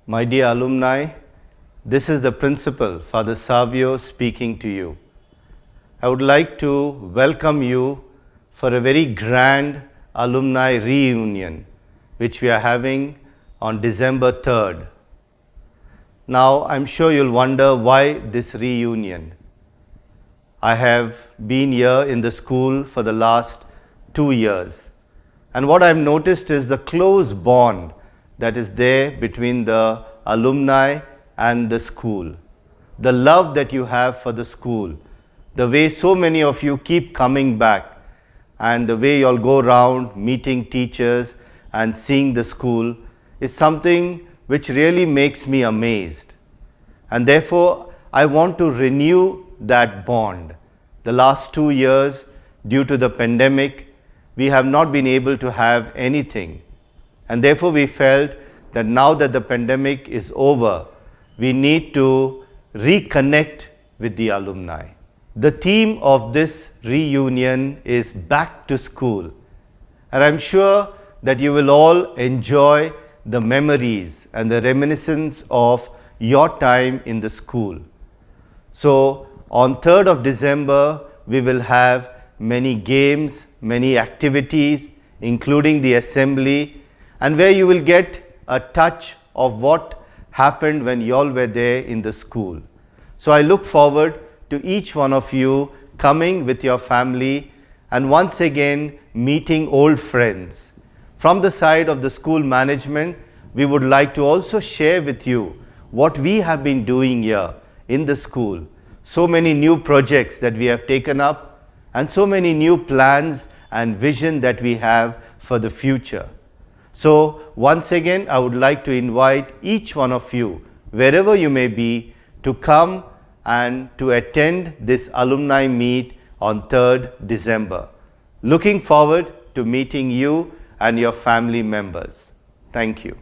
My dear alumni, this is the principal, Father Savio, speaking to you. I would like to welcome you for a very grand alumni reunion, which we are having on December 3rd. Now, I'm sure you'll wonder why this reunion. I have been here in the school for the last 2 years. And what I've noticed is the close bond that is there between the alumni and the school. The love that you have for the school, the way so many of you keep coming back, and the way you all go around meeting teachers and seeing the school is something which really makes me amazed. And therefore, I want to renew that bond. The last 2 years, due to the pandemic, we have not been able to have anything. And therefore, we felt that now that the pandemic is over, we need to reconnect with the alumni. The theme of this reunion is Back to School. And I'm sure that you will all enjoy the memories and the reminiscence of your time in the school. So on 3rd of December, we will have many games, many activities, including the assembly, and where you will get a touch of what happened when you all were there in the school. So I look forward to each one of you coming with your family and once again meeting old friends. From the side of the school management, we would like to also share with you what we have been doing here in the school. So many new projects that we have taken up and so many new plans and vision that we have for the future. So once again, I would like to invite each one of you, wherever you may be, to come and to attend this alumni meet on 3rd December. Looking forward to meeting you and your family members. Thank you.